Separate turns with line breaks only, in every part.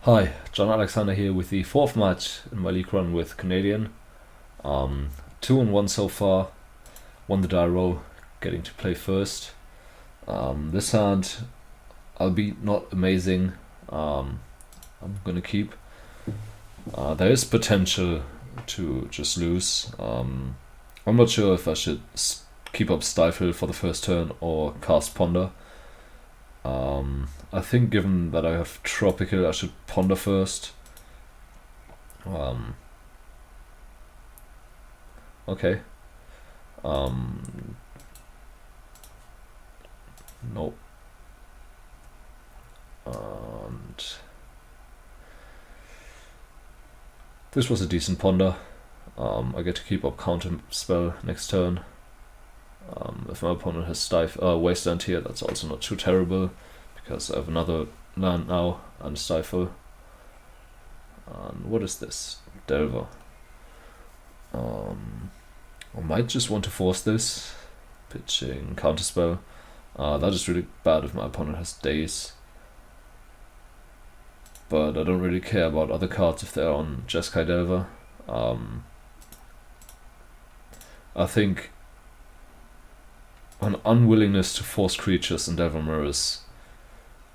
Hi, John Alexander here with the fourth match in my league run with Canadian. 2-1 so far. Won the die roll, getting to play first. This hand, albeit not amazing, I'm gonna keep. There is potential to just lose. I'm not sure if I should keep up Stifle for the first turn or cast Ponder. I think given that I have Tropical, I should Ponder first. Okay. Nope. And this was a decent Ponder. I get to keep up Counter Spell next turn. If my opponent has Wasteland here, that's also not too terrible, because I have another land now and Stifle. And what is this? Delver. I might just want to force this, pitching Counterspell. That is really bad if my opponent has Daze. But I don't really care about other cards if they're on Jeskai Delver. I think an unwillingness to force creatures in Delver Mirrors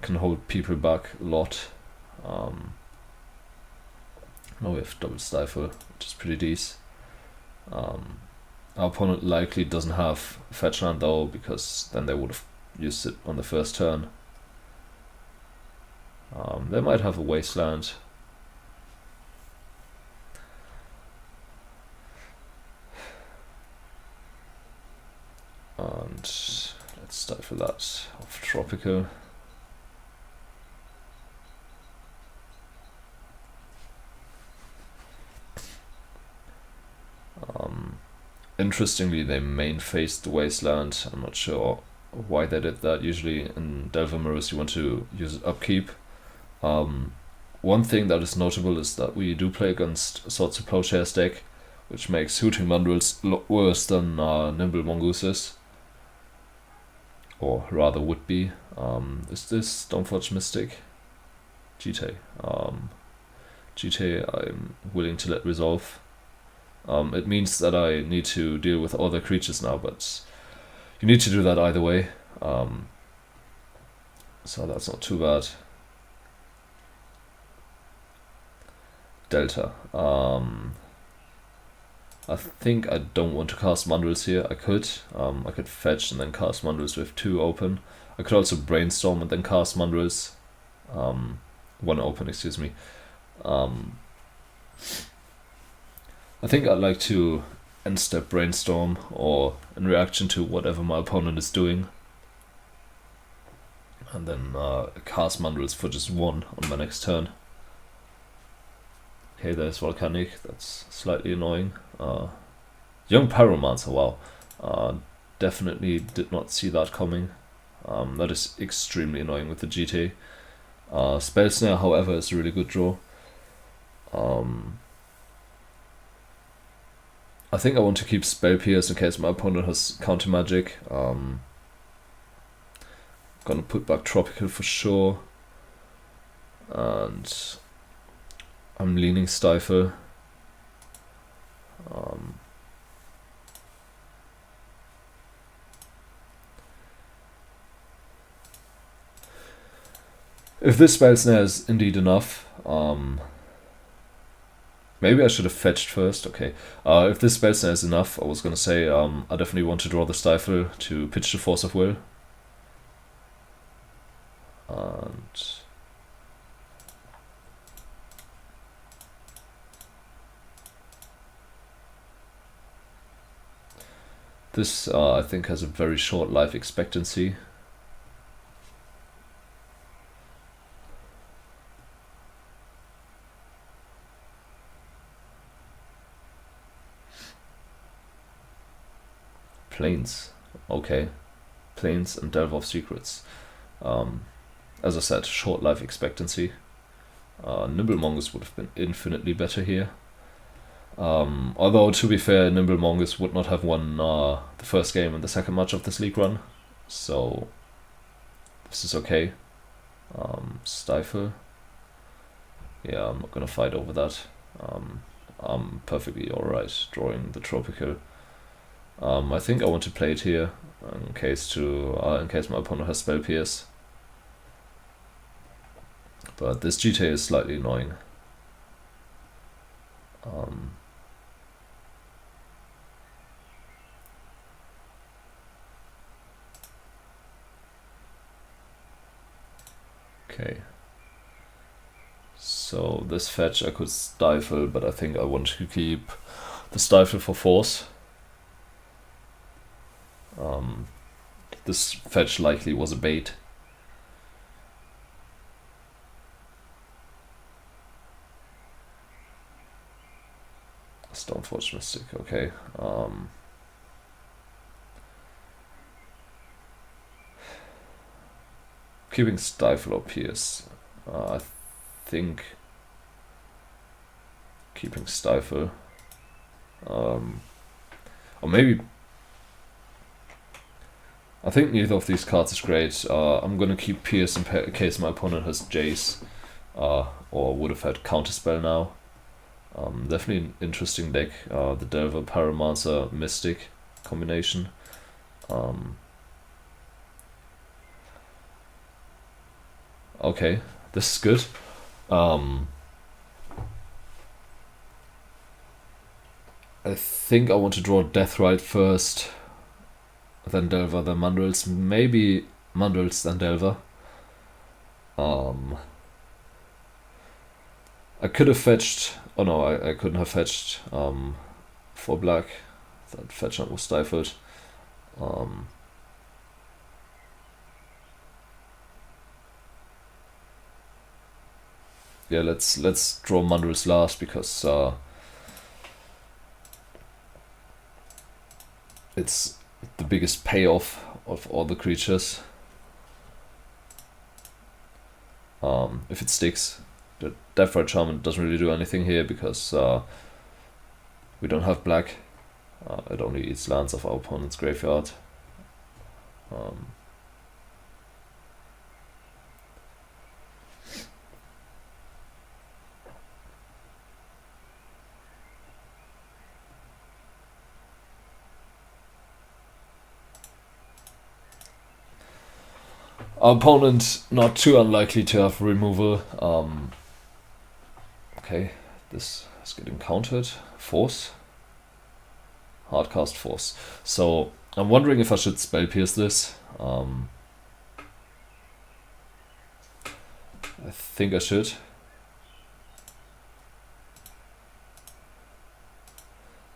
can hold people back a lot. Now we have double Stifle, which is pretty decent. Our opponent likely doesn't have fetch land though, because then they would have used it on the first turn. They might have a Wasteland. And let's Stifle that off Tropical. Interestingly, they main faced the Wasteland. I'm not sure why they did that. Usually in Delver Mirrors you want to use it upkeep. One thing that is notable is that we do play against Swords of Plowshares deck, which makes Hooting Mandrills a lot worse than Nimble Mongooses. Or rather would be. Is this Stormforge Mystic? GT. GT I'm willing to let resolve. It means that I need to deal with all the creatures now, but you need to do that either way. So that's not too bad. Delta. I think I don't want to cast Mandrills here. I could fetch and then cast Mandrills with 2 open. I could also Brainstorm and then cast Mandrills. 1 open, excuse me. I think I'd like to end step Brainstorm, or in reaction to whatever my opponent is doing, and then cast Mandrills for just 1 on my next turn. Okay, there's Volcanic, that's slightly annoying. Young Pyromancer, wow. Definitely did not see that coming. That is extremely annoying with the GT. Spell Snare, however, is a really good draw. I think I want to keep Spell Pierce in case my opponent has Counter Magic. Gonna put back Tropical for sure. And I'm leaning Stifle. If this Spell Snare is indeed enough, maybe I should have fetched first. Okay. If this Spell Snare is enough, I was gonna say I definitely want to draw the Stifle to pitch the Force of Will. And this I think has a very short life expectancy. Plains, okay. Plains and Delve of Secrets. As I said, short life expectancy. Nimble Mongoose would have been infinitely better here. Although, to be fair, Nimble Mongoose would not have won the first game in the second match of this league run. So, this is okay. Stifle. Yeah, I'm not gonna fight over that. I'm perfectly alright drawing the tropical. I think I want to play it here in case my opponent has spell pierce. But this GTA is slightly annoying. Okay. So this fetch I could stifle, but I think I want to keep the stifle for force. This fetch likely was a bait. Stoneforge Mystic, okay. Keeping stifle or pierce. I think keeping stifle. Or maybe I think neither of these cards is great. I'm gonna keep pierce in case my opponent has Jace, or would have had counterspell now. Definitely an interesting deck. The Delver Pyromancer Mystic combination. Okay, this is good. I think I want to draw Deathrite first, then Delver, then Mandrills. Maybe Mandrills, then Delver. I could have fetched. Oh no, I couldn't have fetched 4 black. That fetch was stifled. Yeah, let's draw Mandrills last because it's the biggest payoff of all the creatures. If it sticks, the Deathrite Shaman doesn't really do anything here because we don't have black. It only eats lands of our opponent's graveyard. Our opponent not too unlikely to have removal. Okay, this is getting countered. Force. Hardcast Force. So I'm wondering if I should spell pierce this. I think I should.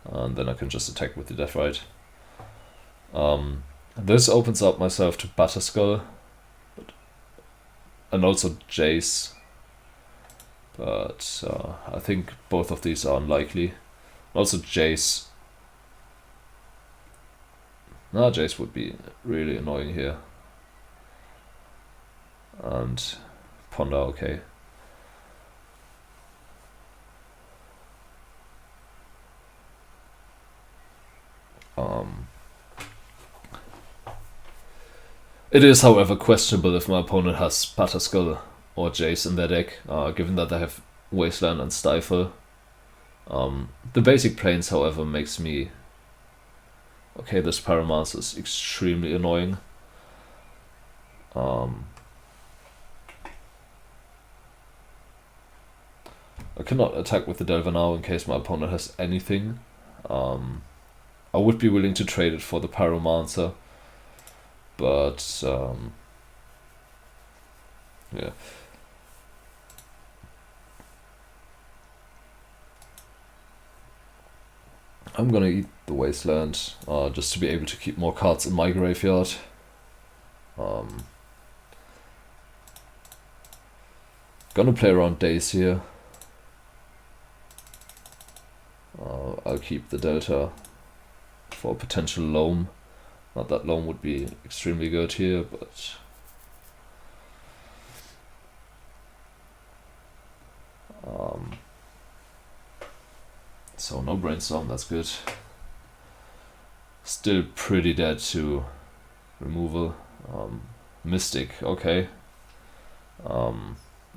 And then I can just attack with the Deathrite. This opens up myself to Batterskull. And also Jace. But I think both of these are unlikely. Also Jace. Nah, Jace would be really annoying here. And Ponder, okay. It is, however, questionable if my opponent has Batterskull or Jace in their deck, given that they have Wasteland and Stifle. The basic planes, however, makes me... Okay, this Pyromancer is extremely annoying. I cannot attack with the Delver now in case my opponent has anything. I would be willing to trade it for the Pyromancer. But, yeah. I'm gonna eat the Wasteland, just to be able to keep more cards in my graveyard. Gonna play around Days here. I'll keep the Delta for potential loam. Not that loam would be extremely good here, but... So no Brainstorm, that's good. Still pretty dead to removal. Mystic, okay.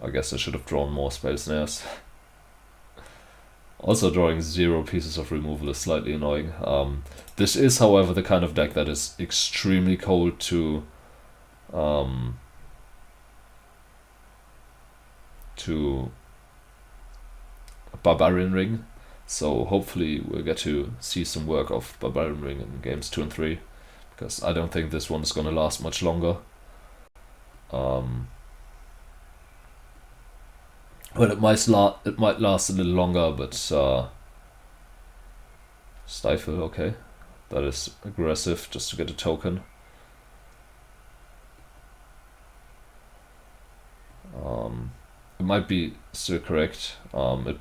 I guess I should have drawn more spell snares. Also, drawing 0 pieces of removal is slightly annoying. This is, however, the kind of deck that is extremely cold to Barbarian Ring, so hopefully we'll get to see some work of Barbarian Ring in games 2 and 3, because I don't think this one is going to last much longer. Well, it might last a little longer, but Stifle, okay, that is aggressive just to get a token. It might be still correct. I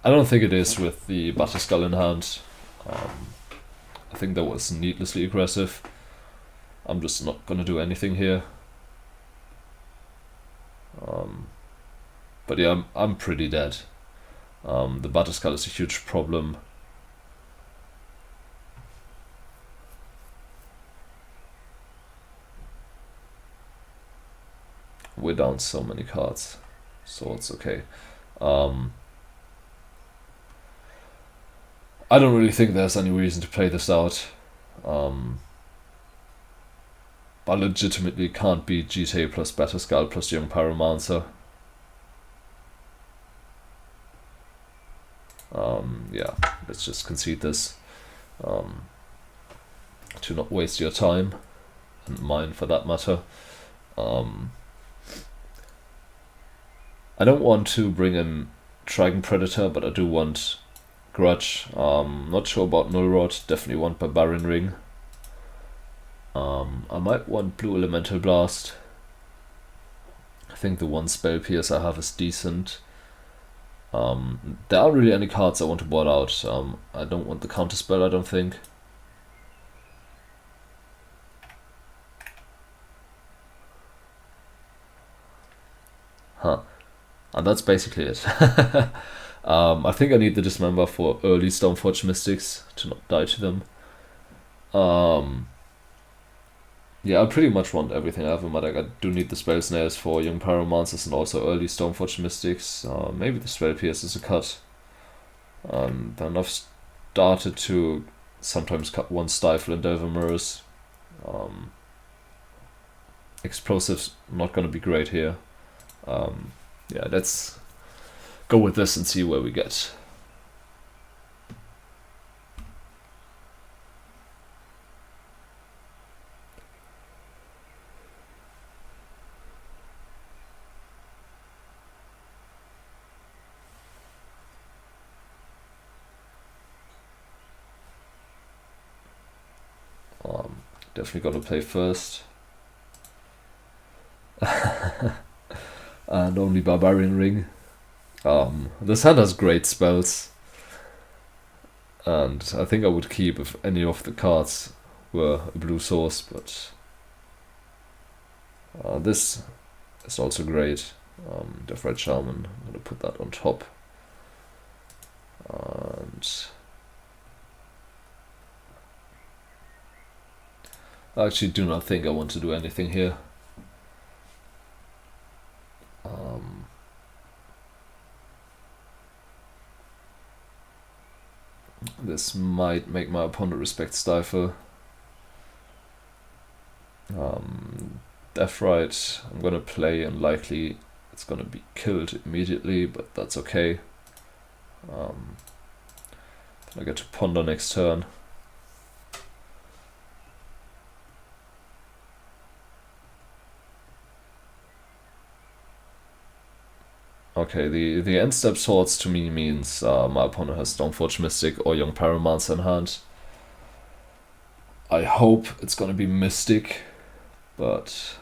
don't think it is with the Batterskull in hand. I think that was needlessly aggressive. I'm just not gonna do anything here. But yeah, I'm pretty dead. The Batterskull is a huge problem. We're down so many cards, so it's okay. I don't really think there's any reason to play this out. I legitimately can't beat GTA plus Batterskull plus Young Pyromancer. Yeah, let's just concede this. To not waste your time, and mine for that matter. I don't want to bring in Dragon Predator, but I do want Grudge. Not sure about Null Rod, definitely want Barbarian Ring. I might want Blue Elemental Blast. I think the one Spell Pierce I have is decent. There aren't really any cards I want to board out. I don't want the Counterspell, I don't think. And that's basically it. I think I need the Dismember for early Stoneforge Mystics to not die to them. Yeah, I pretty much want everything I have in my deck. I do need the Spell Snares for Young Pyromancers and also early Stoneforge Mystics. Maybe the Spell Pierce is a cut. Then I've started to sometimes cut one Stifle and Delver Mirrors. Explosives not going to be great here. Yeah, let's go with this and see where we get. Definitely got to play first. And only Barbarian Ring. This hand has great spells, and I think I would keep if any of the cards were a blue source, but this is also great. The Red Shaman, I'm gonna put that on top. And I actually do not think I want to do anything here. This might make my opponent respect Stifle. Deathrite I'm gonna play, and likely it's gonna be killed immediately, but that's okay. I get to ponder next turn. Okay, the end step swords to me means my opponent has Stoneforge Mystic or Young Pyromancer in hand. I hope it's gonna be Mystic, but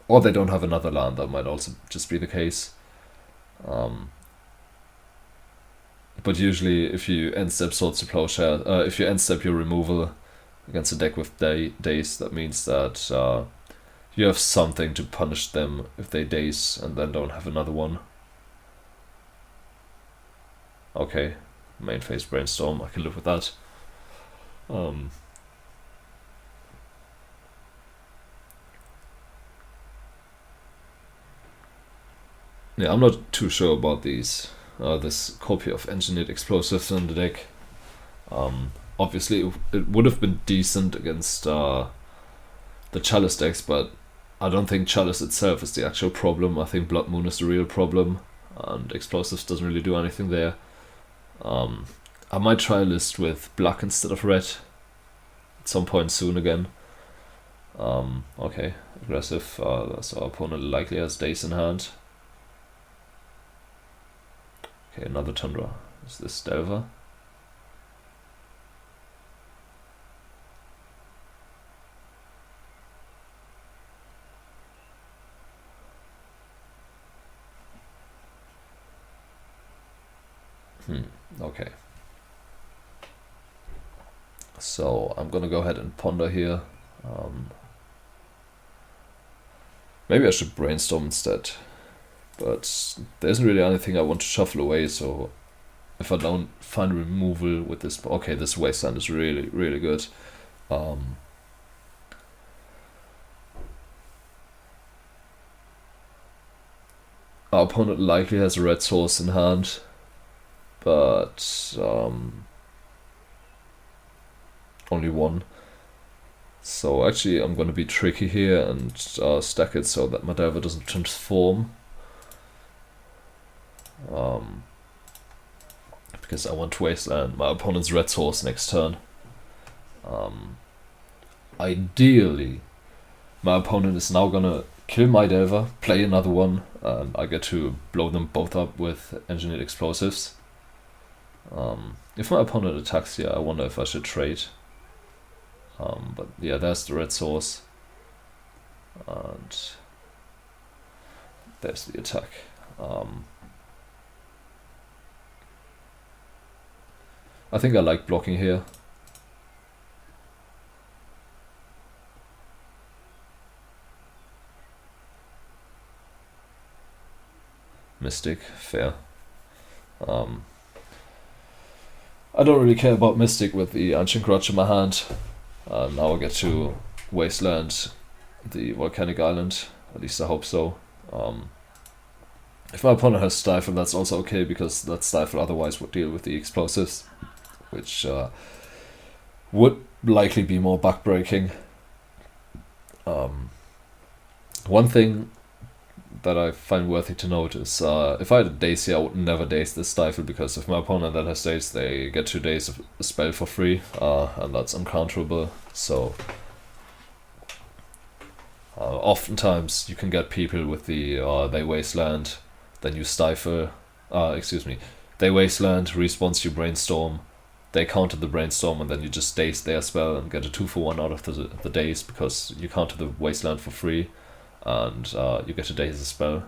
or they don't have another land, that might also just be the case. But usually if you end step Swords to Plowshare, if you end step your removal against a deck with daze, that means that you have something to punish them if they daze and then don't have another one. Okay, main phase Brainstorm, I can live with that. Yeah, I'm not too sure about these. This copy of engineered explosives in the deck. Obviously, it would have been decent against the Chalice decks, but I don't think Chalice itself is the actual problem. I think Blood Moon is the real problem, and explosives doesn't really do anything there. I might try a list with black instead of red at some point soon again. Okay, aggressive. So our opponent likely has Daze in hand. Okay, another Tundra. Is this Delver? Okay. So I'm gonna go ahead and ponder here. Maybe I should brainstorm instead. But there isn't really anything I want to shuffle away, so if I don't find removal with this... Okay, this Wasteland is really, really good. Our opponent likely has a red source in hand, but only one. So actually I'm going to be tricky here and stack it so that my Delver doesn't transform. Because I want to wasteland my opponent's red source next turn. Ideally, my opponent is now gonna kill my Delver, play another one, and I get to blow them both up with engineered explosives. If my opponent attacks here, I wonder if I should trade. But yeah, there's the red source, and there's the attack. I think I like blocking here. Mystic, fair. I don't really care about Mystic with the Ancient Grudge in my hand. Now I get to wasteland the Volcanic Island, at least I hope so. If my opponent has Stifle, that's also okay, because that Stifle otherwise would deal with the explosives, which would likely be more backbreaking. One thing that I find worthy to note is if I had a Daze here, I would never Daze this Stifle, because if my opponent that has Daze, they get 2 days of a spell for free, and that's uncounterable. So oftentimes you can get people with the they wasteland, then you Stifle, they wasteland, response you Brainstorm, they counter the Brainstorm, and then you just Daze their spell and get a 2-for-1 out of the Daze, because you counter the wasteland for free, and you get to Daze a spell.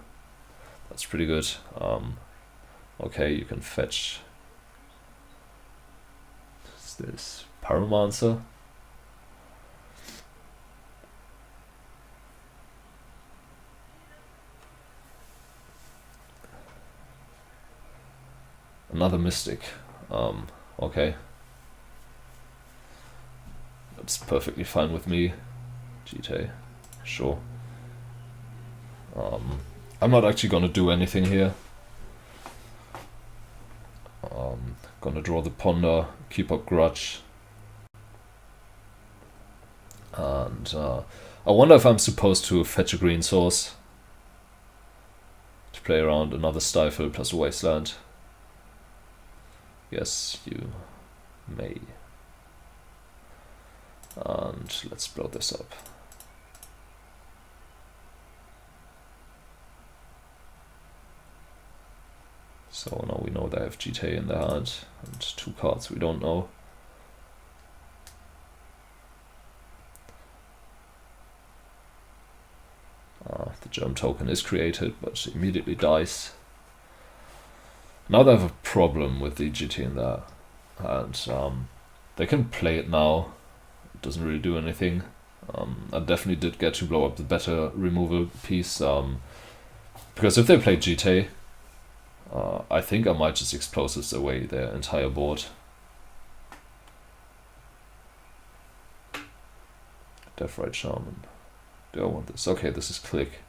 That's pretty good. Okay, you can fetch. What's this? Pyromancer? Another Mystic. Okay. That's perfectly fine with me. GT. Sure. I'm not actually gonna do anything here. Gonna draw the Ponder, keep up Grudge. And I wonder if I'm supposed to fetch a green source to play around another Stifle plus a Wasteland. Yes, you may. And let's blow this up. So now we know they have GTA in their hand, and 2 cards we don't know. The Germ token is created, but immediately dies. Now they have a problem with the GT in there, and they can play it now. It doesn't really do anything. I definitely did get to blow up the better removal piece, because if they play GT, I think I might just explosives away their entire board. Deathrite Shaman. Do I want this? Okay, this is click.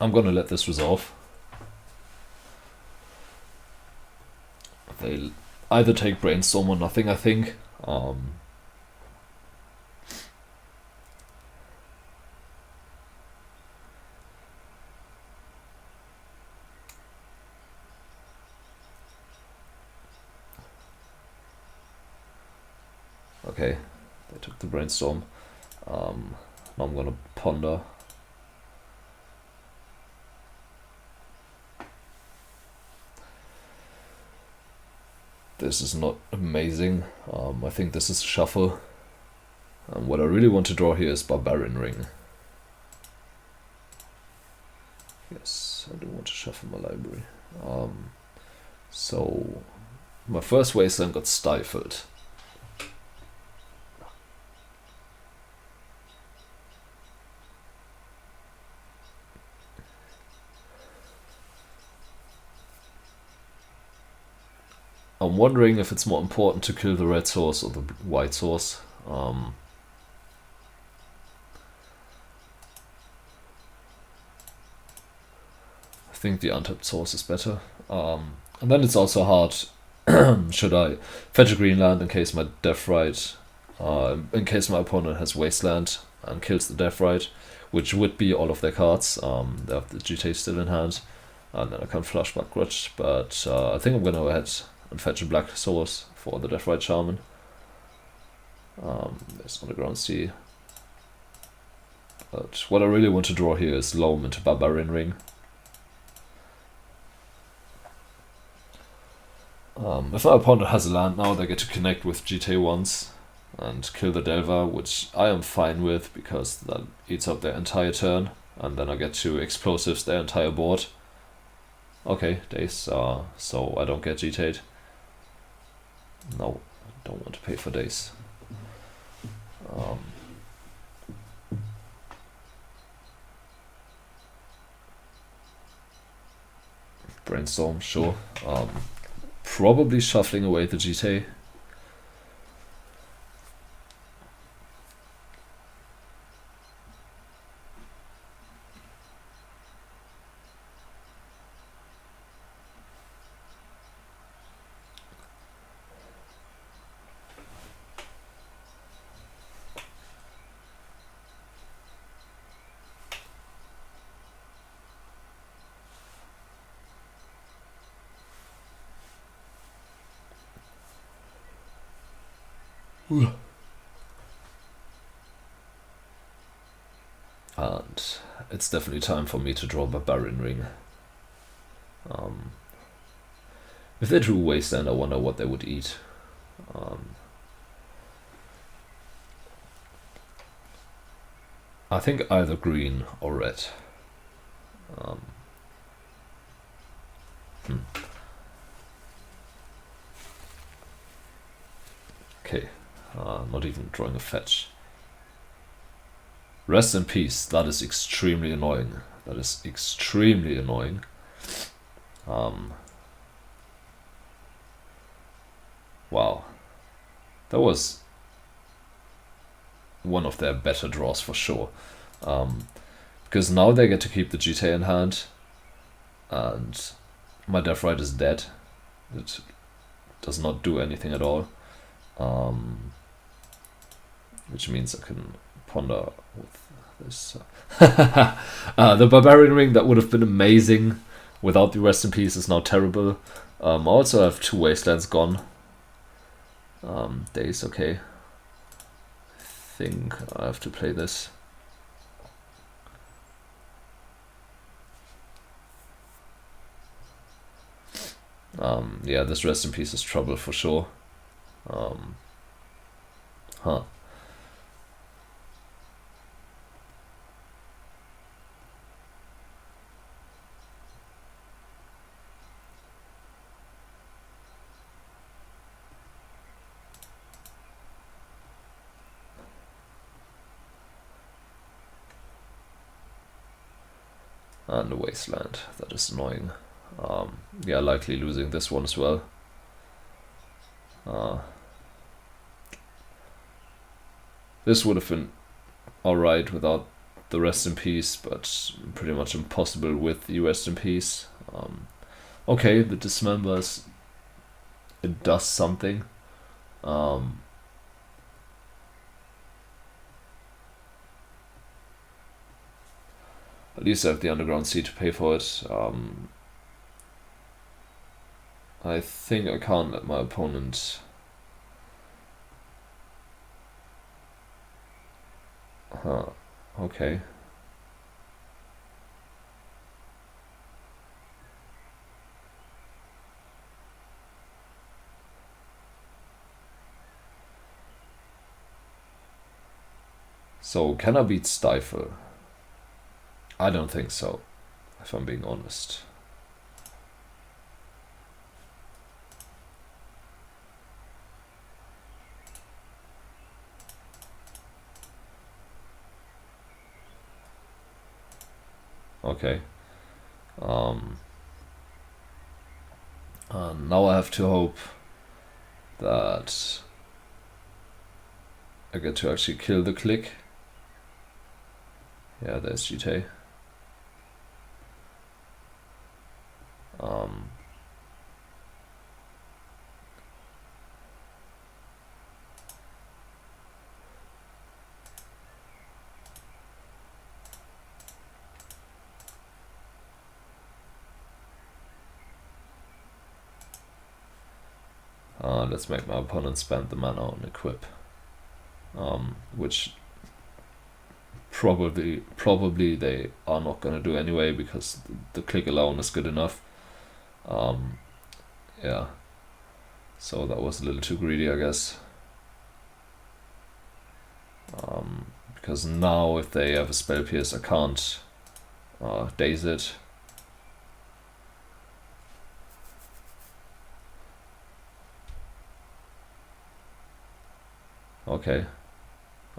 I'm gonna let this resolve. They'll either take Brainstorm or nothing, I think. Okay, they took the Brainstorm. Now I'm gonna ponder. This is not amazing. I think this is shuffle. And what I really want to draw here is Barbarian Ring. Yes, I do want to shuffle my library. So my first wasteland got stifled. I'm wondering if it's more important to kill the red source or the white source. I think the untapped source is better. And then it's also hard. Should I fetch a green land in case my Deathrite, in case my opponent has wasteland and kills the Deathrite, which would be all of their cards. They have the GTA still in hand, and then I can flush back Grudge. But I think I'm gonna go ahead and fetch a black source for the Deathrite Shaman. There's Underground Sea. But what I really want to draw here is Loam into Barbarian Ring. If my opponent has a land now, they get to connect with GTA once and kill the Delver, which I am fine with because that eats up their entire turn, and then I get to explosives their entire board. Okay, days, so I don't get GTA'd. No, I don't want to pay for days. Brainstorm, sure. Probably shuffling away the GTA. And it's definitely time for me to draw Barbarian Ring. If they drew Wasteland, I wonder what they would eat. I think either green or red. Okay, not even drawing a fetch. Rest in peace. That is extremely annoying. That is extremely annoying. Wow. That was one of their better draws for sure. Because now they get to keep the GTA in hand. And my Deathrite is dead. It does not do anything at all. Which means I can ponder with this. The Barbarian Ring, that would have been amazing. Without the Rest in Peace is now terrible. I also have 2 Wastelands gone. Days, okay. I think I have to play this. Yeah, this Rest in Peace is trouble for sure. And a Wasteland, that is annoying. Yeah, likely losing this one as well. This would have been alright without the rest in peace, but pretty much impossible with the rest in peace. Okay, the dismembers, it does something. At least I have the underground sea to pay for it. I think I can't let my opponent... okay. So, can I beat Stifle? I don't think so, if I'm being honest. Okay. Now I have to hope that I get to actually kill the click. Yeah, there's Jeskai. Let's make my opponent spend the mana on equip, which probably they are not gonna do anyway because the click alone is good enough. Yeah, so that was a little too greedy, I guess. Because now if they have a spell pierce, I can't daze it.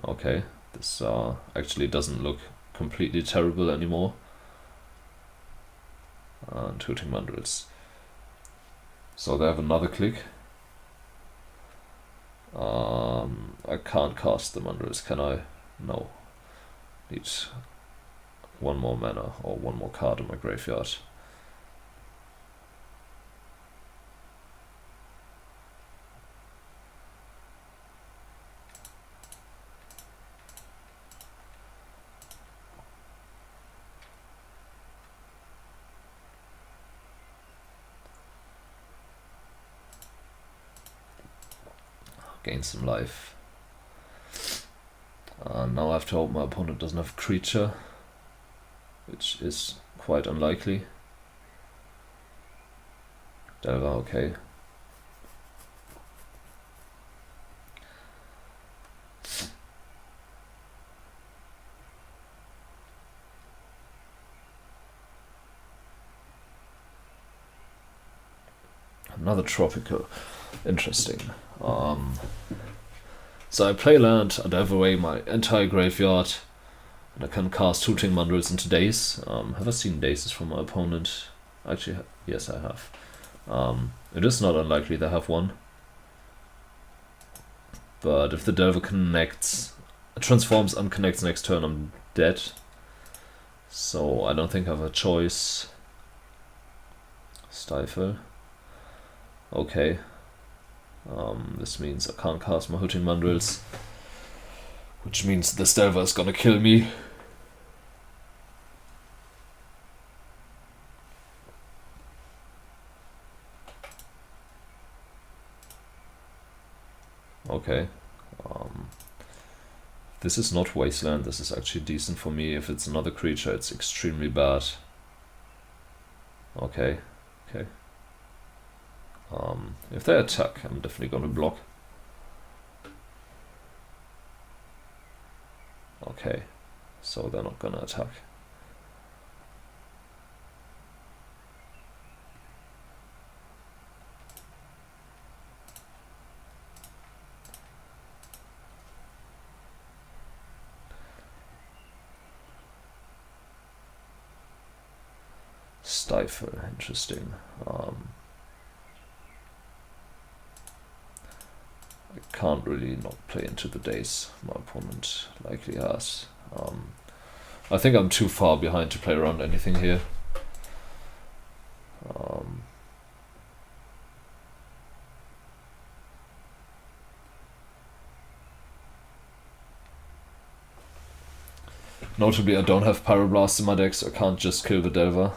Okay, this actually doesn't look completely terrible anymore. And Hooting Mandrills. So they have another click. I can't cast the Mandrills, can I? No. Need one more mana or one more card in my graveyard. Gain some life. Now I have to hope my opponent doesn't have a creature, which is quite unlikely. Delver, okay. Another tropical. Interesting. So I play land and I have away my entire graveyard, and I can cast Hooting Mandrills into Daze. Have I seen Dazes from my opponent? Actually, yes, I have. It is not unlikely they have one. But if the Delver connects, transforms and connects next turn, I'm dead. So I don't think I have a choice. Stifle. Okay. This means I can't cast my Hooting Mandrills, which means this Delver is gonna kill me. Okay. This is not Wasteland, this is actually decent for me. If it's another creature, it's extremely bad. Okay. If they attack, I'm definitely gonna block. Okay, so they're not gonna attack. Stifle, interesting. I can't really not play into the Daze my opponent likely has. I think I'm too far behind to play around anything here. Notably, I don't have Pyroblast in my deck, so I can't just kill the Delver.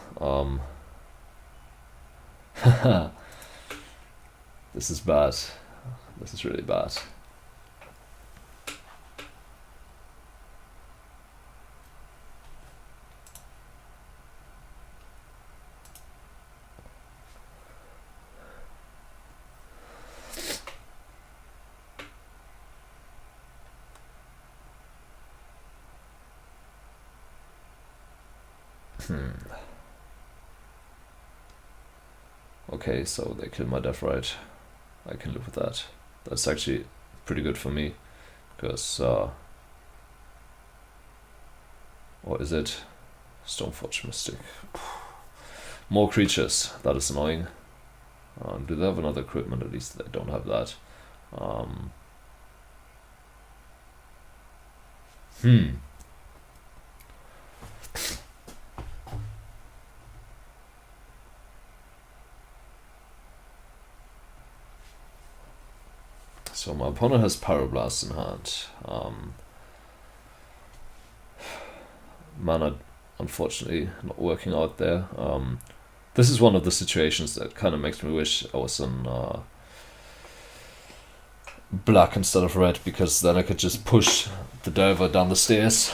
This is bad. This is really bad. Okay, so they kill my Death Right. I can live with that. That's actually pretty good for me, because what is it? Stoneforge Mystic. More creatures. That is annoying. Do they have another equipment? At least they don't have that. So my opponent has Pyroblast in hand. Mana, unfortunately, not working out there. This is one of the situations that kind of makes me wish I was in black instead of red, because then I could just push the Delver down the stairs,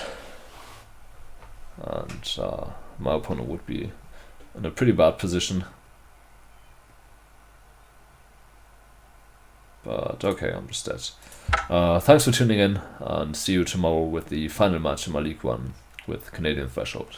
and my opponent would be in a pretty bad position. But okay, I'm just dead. Thanks for tuning in, and see you tomorrow with the final match in my League 1 with Canadian Threshold.